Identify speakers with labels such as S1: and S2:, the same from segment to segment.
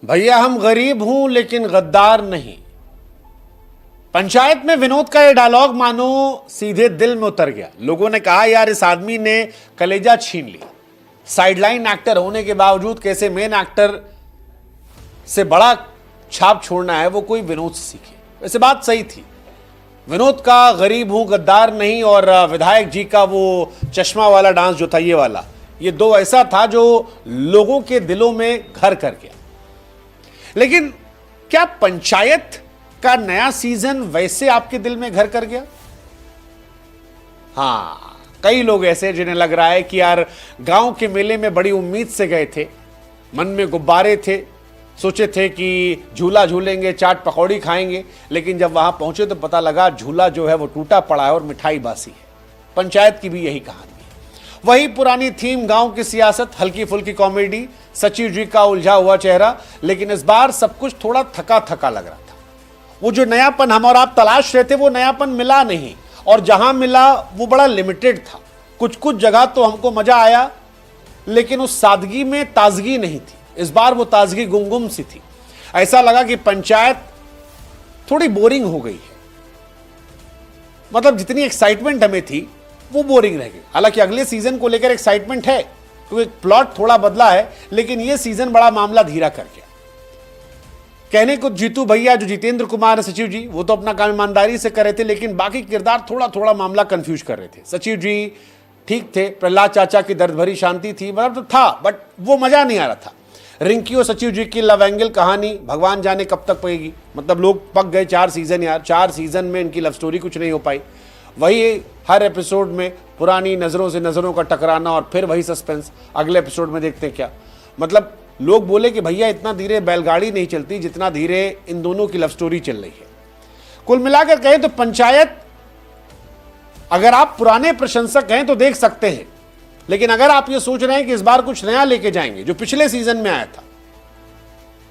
S1: भैया हम गरीब हूं लेकिन गद्दार नहीं। पंचायत में विनोद का यह डायलॉग मानो सीधे दिल में उतर गया। लोगों ने कहा यार इस आदमी ने कलेजा छीन लिया। साइडलाइन एक्टर होने के बावजूद कैसे मेन एक्टर से बड़ा छाप छोड़ना है वो कोई विनोद से सीखे। वैसे बात सही थी। विनोद का गरीब हूं गद्दार नहीं और विधायक जी का वो चश्मा वाला डांस जो था ये वाला, ये दो ऐसा था जो लोगों के दिलों में घर कर गया। लेकिन क्या पंचायत का नया सीजन वैसे आपके दिल में घर कर गया? हां, कई लोग ऐसे जिन्हें लग रहा है कि यार गांव के मेले में बड़ी उम्मीद से गए थे, मन में गुब्बारे थे, सोचे थे कि झूला झूलेंगे, चाट पकौड़ी खाएंगे, लेकिन जब वहां पहुंचे तो पता लगा झूला जो है वो टूटा पड़ा है और मिठाई बासी है। पंचायत की भी यही कहानी है। वही पुरानी थीम, गांव की सियासत, हल्की फुल्की कॉमेडी, सचिव जी का उलझा हुआ चेहरा, लेकिन इस बार सब कुछ थोड़ा थका थका लग रहा था। वो जो नयापन हम और आप तलाश रहे थे वो नयापन मिला नहीं, और जहां मिला वो बड़ा लिमिटेड था। कुछ कुछ जगह तो हमको मजा आया, लेकिन उस सादगी में ताजगी नहीं थी। इस बार वो ताजगी गुमगुम सी थी। ऐसा लगा कि पंचायत थोड़ी बोरिंग हो गई है। मतलब जितनी एक्साइटमेंट हमें थी वो बोरिंग रह गई। हालांकि अगले सीजन को लेकर एक्साइटमेंट है क्योंकि प्लॉट थोड़ा बदला है, लेकिन ये सीजन बड़ा मामला धीरा कर गया। कहने को जीतू भैया जो जितेंद्र कुमार है सचिव जी, वो तो अपना काम ईमानदारी से कर रहे थे, लेकिन बाकी किरदार थोड़ा थोड़ा मामला कंफ्यूज कर रहे थे। सचिव जी ठीक थे, प्रहलाद चाचा की दर्द भरी शांति थी, मतलब तो था, बट वो मजा नहीं आ रहा था। रिंकी और सचिव जी की लव एंगल कहानी भगवान जाने कब तक पड़ेगी। मतलब लोग पक गए 4 सीजन यार, 4 सीजन में इनकी लव स्टोरी कुछ नहीं हो पाई। वही हर एपिसोड में पुरानी नजरों से नजरों का टकराना और फिर वही सस्पेंस। अगले एपिसोड में देखते हैं क्या। मतलब लोग बोले कि भैया इतना धीरे बैलगाड़ी नहीं चलती जितना धीरे इन दोनों की लव स्टोरी चल रही है। कुल मिलाकर कहें तो पंचायत, अगर आप पुराने प्रशंसक हैं तो देख सकते हैं, लेकिन अगर आप ये सोच रहे हैं कि इस बार कुछ नया लेके जाएंगे जो पिछले सीजन में आया था,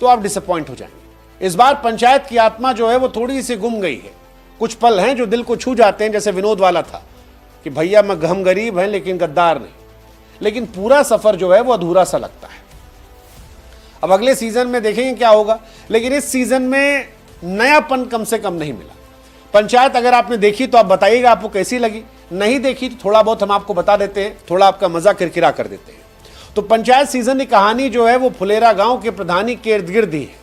S1: तो आप डिसअपॉइंट हो जाएंगे। इस बार पंचायत की आत्मा जो है वो थोड़ी सी गुम गई है। कुछ पल हैं जो दिल को छू जाते हैं, जैसे विनोद वाला था कि भैया हम गरीब हैं लेकिन गद्दार नहीं। लेकिन पूरा सफर जो है वो अधूरा सा लगता है। अब अगले सीजन में देखेंगे क्या होगा, लेकिन इस सीजन में नयापन कम से कम नहीं मिला। पंचायत अगर आपने देखी तो आप बताइएगा आपको कैसी लगी। नहीं देखी तो थोड़ा बहुत हम आपको बता देते हैं, थोड़ा आपका मजा किरकिरा कर देते हैं। तो पंचायत सीजन की कहानी जो है वो फुलेरा गांव के प्रधानी के इर्द गिर्द ही है।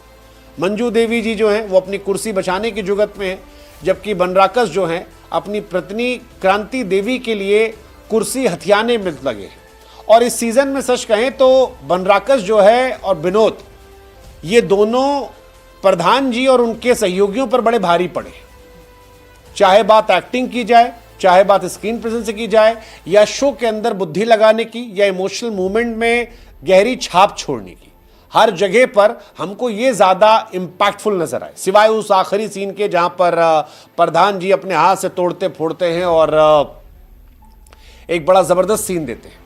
S1: मंजू देवी जी जो हैं वो अपनी कुर्सी बचाने की जुगत में है, जबकि बनराकस जो हैं अपनी पत्नी क्रांति देवी के लिए कुर्सी हथियाने में लगे हैं। और इस सीजन में सच कहें तो बनराकस जो है और विनोद, ये दोनों प्रधान जी और उनके सहयोगियों पर बड़े भारी पड़े। चाहे बात एक्टिंग की जाए, चाहे बात स्क्रीन प्रेजेंस की जाए, या शो के अंदर बुद्धि लगाने की, या इमोशनल मूवमेंट में गहरी छाप छोड़ने की, हर जगह पर हमको ये ज्यादा इंपैक्टफुल नजर आए, सिवाय उस आखिरी सीन के जहां पर प्रधान जी अपने हाथ से तोड़ते फोड़ते हैं और एक बड़ा जबरदस्त सीन देते हैं।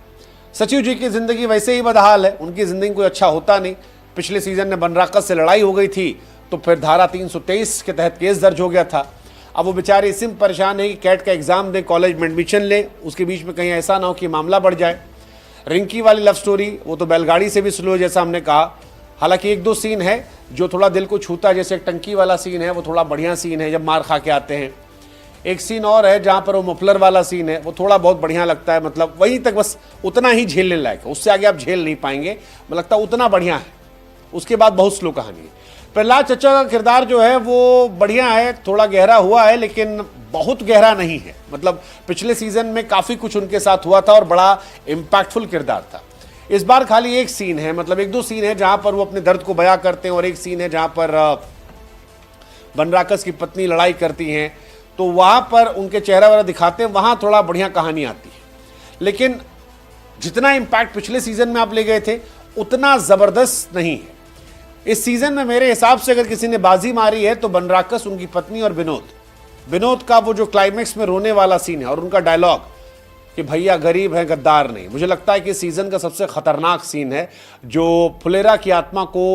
S1: सचिव जी की जिंदगी वैसे ही बदहाल है, उनकी जिंदगी कोई अच्छा होता नहीं। पिछले सीजन में बनराकस से लड़ाई हो गई थी तो फिर धारा 323 के तहत केस दर्ज हो गया था। अब वो बेचारे इसी में परेशान है कि कैट का एग्जाम दें, कॉलेज में एडमिशन लें, उसके बीच में कहीं ऐसा ना हो कि मामला बढ़ जाए। रिंकी वाली लव स्टोरी वो तो बैलगाड़ी से भी स्लो है जैसा हमने कहा। हालांकि 1-2 सीन है जो थोड़ा दिल को छूता है, जैसे एक टंकी वाला सीन है, वो थोड़ा बढ़िया सीन है जब मार खा के आते हैं। एक सीन और है जहां पर वो मफलर वाला सीन है, वो थोड़ा बहुत बढ़िया लगता है। मतलब वहीं तक बस उतना ही झेलने लायक है, उससे आगे आप झेल नहीं पाएंगे। मुझे लगता है उतना बढ़िया है, उसके बाद बहुत स्लो कहानी है। प्रहलाद चचा का किरदार जो है वो बढ़िया है, थोड़ा गहरा हुआ है लेकिन बहुत गहरा नहीं है। मतलब पिछले सीजन में काफी कुछ उनके साथ हुआ था और बड़ा इंपैक्टफुल किरदार था। इस बार खाली एक सीन है, मतलब 1-2 सीन है जहां पर वो अपने दर्द को बयां करते हैं, और एक सीन है जहां पर बनराकस की पत्नी लड़ाई करती हैं, तो वहां पर उनके चेहरा वगैरह दिखाते हैं, वहां थोड़ा बढ़िया कहानी आती है। लेकिन जितना इंपैक्ट पिछले सीजन में आप ले गए थे उतना जबरदस्त नहीं है इस सीजन में। मेरे हिसाब से अगर किसी ने बाजी मारी है तो बनराकस, उनकी पत्नी और विनोद का वो जो क्लाइमेक्स में रोने वाला सीन है और उनका डायलॉग कि भैया गरीब है गद्दार नहीं, मुझे लगता है कि सीजन का सबसे खतरनाक सीन है जो फुलेरा की आत्मा को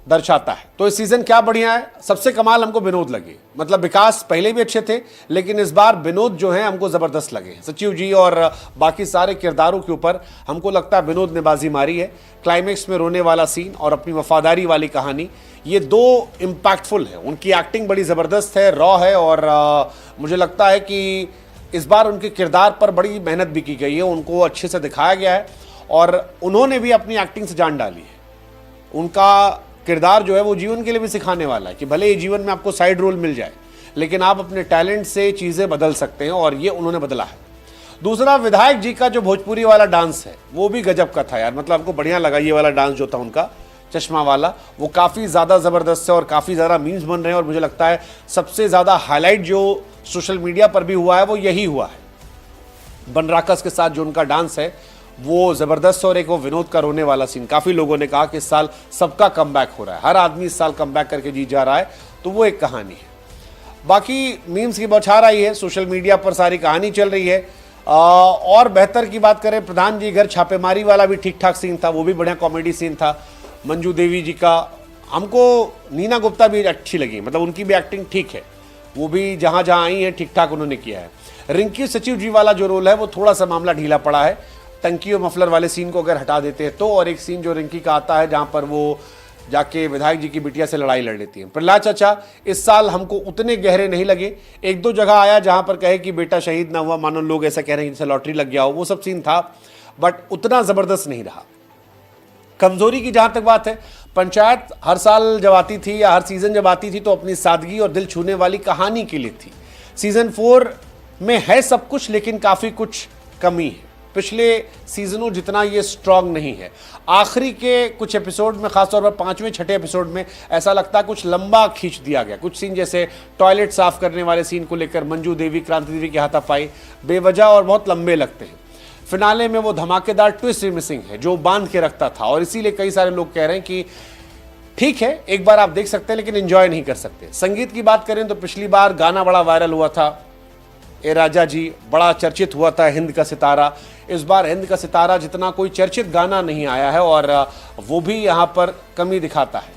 S1: दर्शाता है। तो इस सीजन क्या बढ़िया है, सबसे कमाल हमको विनोद लगे। मतलब विकास पहले भी अच्छे थे, लेकिन इस बार विनोद जो है हमको जबरदस्त लगे। सचिव जी और बाकी सारे किरदारों के ऊपर हमको लगता है विनोद ने बाजी मारी है। क्लाइमेक्स में रोने वाला सीन और अपनी वफादारी वाली कहानी, ये दो इम्पैक्टफुल है। उनकी एक्टिंग बड़ी ज़बरदस्त है, रॉ है, और मुझे लगता है कि इस बार उनके किरदार पर बड़ी मेहनत भी की गई है, उनको अच्छे से दिखाया गया है और उन्होंने भी अपनी एक्टिंग से जान डाली है। उनका किरदार जो है वो जीवन के लिए भी सिखाने वाला है कि भले ही जीवन में आपको साइड रोल मिल जाए, लेकिन आप अपने टैलेंट से चीज़ें बदल सकते हैं, और ये उन्होंने बदला है। दूसरा, विधायक जी का जो भोजपुरी वाला डांस है वो भी गजब का था यार। मतलब हमको बढ़िया लगा ये वाला डांस जो था उनका, चश्मा वाला, वो काफ़ी ज़्यादा ज़बरदस्त है और काफ़ी ज़्यादा मीम्स बन रहे हैं। और मुझे लगता है सबसे ज़्यादा हाईलाइट जो सोशल मीडिया पर भी हुआ है वो यही हुआ है। बनराकस के साथ जो उनका डांस है वो ज़बरदस्त, और एक वो विनोद का रोने वाला सीन। काफ़ी लोगों ने कहा कि इस साल सबका कमबैक हो रहा है, हर आदमी इस साल कमबैक करके जीत जा रहा है, तो वो एक कहानी है। बाकी मीम्स की बौछार आई है, सोशल मीडिया पर सारी कहानी चल रही है। और बेहतर की बात करें, प्रधान जी घर छापेमारी वाला भी ठीक ठाक सीन था, वो भी बढ़िया कॉमेडी सीन था। मंजू देवी जी का, हमको नीना गुप्ता भी अच्छी लगी, मतलब उनकी भी एक्टिंग ठीक है, वो भी जहाँ जहाँ आई है ठीक ठाक उन्होंने किया है। रिंकी सचिव जी वाला जो रोल है वो थोड़ा सा मामला ढीला पड़ा है, टंकी और मफलर वाले सीन को अगर हटा देते हैं तो। और एक सीन जो रिंकी का आता है जहाँ पर वो जाके विधायक जी की बिटिया से लड़ाई लड़ लेती है। प्रहलाद चाचा इस साल हमको उतने गहरे नहीं लगे, एक दो जगह आया जहाँ पर कहे कि बेटा शहीद ना हुआ, मानो लोग ऐसा कह रहे हैं जैसे लॉटरी लग गया हो, वो सब सीन था, बट उतना ज़बरदस्त नहीं रहा। कमजोरी की जहाँ तक बात है, पंचायत हर साल जब आती थी या हर सीज़न जब आती थी तो अपनी सादगी और दिल छूने वाली कहानी के लिए थी। सीज़न 4 में है सब कुछ, लेकिन काफ़ी कुछ कमी है, पिछले सीजनों जितना ये स्ट्रांग नहीं है। आखिरी के कुछ एपिसोड में, खासतौर पर 5वें 6ठे एपिसोड में ऐसा लगता है कुछ लंबा खींच दिया गया। कुछ सीन जैसे टॉयलेट साफ करने वाले सीन को लेकर मंजू देवी क्रांति देवी के हाथापाई बेवजह और बहुत लंबे लगते हैं। फिनाले में वो धमाकेदार ट्विस्ट मिसिंग है जो बांध के रखता था, और इसीलिए कई सारे लोग कह रहे हैं कि ठीक है एक बार आप देख सकते हैं लेकिन एंजॉय नहीं कर सकते। संगीत की बात करें तो पिछली बार गाना बड़ा वायरल हुआ था, ए राजा जी बड़ा चर्चित हुआ था, हिंद का सितारा। इस बार हिंद का सितारा जितना कोई चर्चित गाना नहीं आया है, और वो भी यहाँ पर कमी दिखाता है।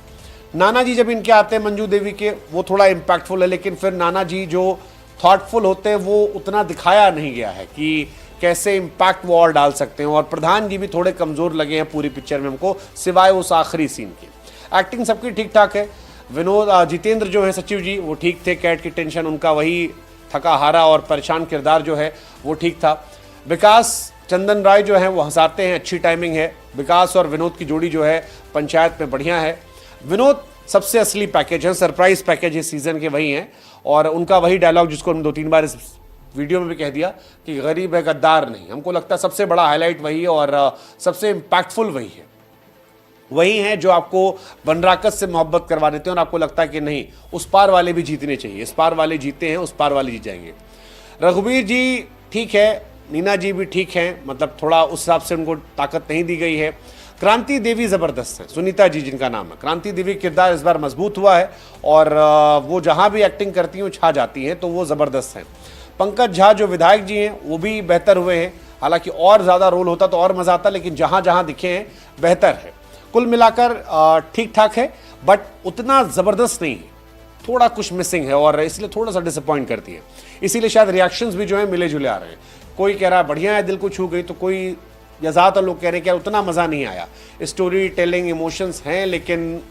S1: नाना जी जब इनके आते हैं मंजू देवी के, वो थोड़ा इम्पैक्टफुल है, लेकिन फिर नाना जी जो थॉटफुल होते हैं वो उतना दिखाया नहीं गया है कि कैसे इम्पैक्ट वो और डाल सकते हैं। और प्रधान जी भी थोड़े कमज़ोर लगे हैं पूरी पिक्चर में हमको, सिवाय उस आखिरी सीन के। एक्टिंग सबकी ठीक ठाक है। विनोद जितेंद्र जो है सचिव जी वो ठीक थे, कैट की टेंशन उनका वही थका हारा और परेशान किरदार जो है वो ठीक था। विकास चंदन राय जो है वो हंसाते हैं, अच्छी टाइमिंग है। विकास और विनोद की जोड़ी जो है पंचायत में बढ़िया है। विनोद सबसे असली पैकेज है, सरप्राइज पैकेज इस सीज़न के वही हैं, और उनका वही डायलॉग जिसको हम 2-3 बार इस वीडियो में भी कह दिया कि गरीब है गद्दार नहीं, हमको लगता है सबसे बड़ा हाईलाइट वही है और सबसे इम्पैक्टफुल वही है। वही हैं जो आपको बनराकस से मोहब्बत करवा देते हैं और आपको लगता है कि नहीं उस पार वाले भी जीतने चाहिए, इस पार वाले जीते हैं उस पार वाले जीत जाएंगे। रघुवीर जी ठीक है, नीना जी भी ठीक हैं, मतलब थोड़ा उस हिसाब से उनको ताकत नहीं दी गई है। क्रांति देवी ज़बरदस्त है, सुनीता जी जिनका नाम है, क्रांति देवी किरदार इस बार मजबूत हुआ है और वो जहाँ भी एक्टिंग करती हैं छा जाती हैं, तो वो ज़बरदस्त हैं। पंकज झा जो विधायक जी हैं वो भी बेहतर हुए हैं, हालांकि और ज़्यादा रोल होता तो और मज़ा आता, लेकिन जहाँ जहाँ दिखे हैं बेहतर है। कुल मिलाकर ठीक ठाक है, बट उतना ज़बरदस्त नहीं है, थोड़ा कुछ मिसिंग है और इसलिए थोड़ा सा डिसअपॉइंट करती है। इसीलिए शायद रिएक्शंस भी जो है मिले जुले आ रहे हैं। कोई कह रहा है बढ़िया है, दिल को छू गई, तो कोई या ज़्यादातर लोग कह रहे हैं कि उतना मज़ा नहीं आया। स्टोरी टेलिंग इमोशंस हैं लेकिन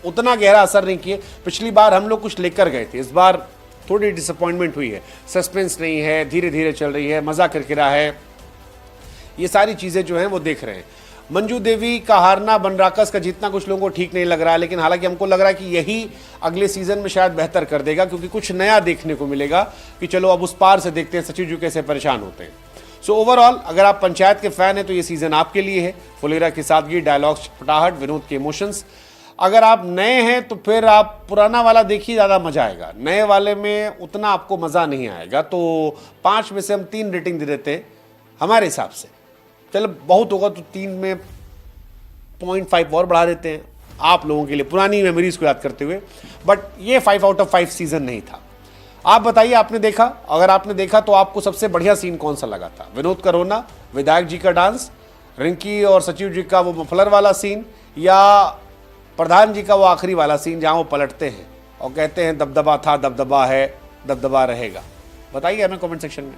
S1: उतना गहरा असर नहीं किए। पिछली बार हम लोग कुछ लेकर गए थे, इस बार थोड़ी डिसअपॉइंटमेंट हुई है। सस्पेंस नहीं है, धीरे धीरे चल रही है, मज़ा किरकिरा है, ये सारी चीज़ें जो हैं वो देख रहे हैं। मंजू देवी का हारना, बनराकस का जीतना कुछ लोगों को ठीक नहीं लग रहा है, लेकिन हालांकि हमको लग रहा है कि यही अगले सीजन में शायद बेहतर कर देगा, क्योंकि कुछ नया देखने को मिलेगा कि चलो अब उस पार से देखते हैं सचिव जी कैसे परेशान होते हैं। सो ओवरऑल अगर आप पंचायत के फैन हैं तो ये सीज़न आपके लिए है। फुलेरा की सादगी, डायलॉग्स फटाहट, विनोद के इमोशंस। अगर आप नए हैं तो फिर आप पुराना वाला देखिए, ज़्यादा मज़ा आएगा। नए वाले में उतना आपको मज़ा नहीं आएगा। तो 5 में से हम 3 रेटिंग दे देते हैं हमारे हिसाब से। चलो बहुत होगा तो 3 में 0.5 और बढ़ा देते हैं आप लोगों के लिए, पुरानी मेमोरीज को याद करते हुए। बट ये 5 आउट ऑफ 5 सीज़न नहीं था। आप बताइए, आपने देखा? अगर आपने देखा तो आपको सबसे बढ़िया सीन कौन सा लगा था? विनोद का रोना, विधायक जी का डांस, रिंकी और सचिव जी का वो मफलर वाला सीन, या प्रधान जी का वो आखिरी वाला सीन जहां वो पलटते हैं और कहते हैं दबदबा था, दबदबा है, दबदबा रहेगा। बताइए हमें कमेंट सेक्शन में।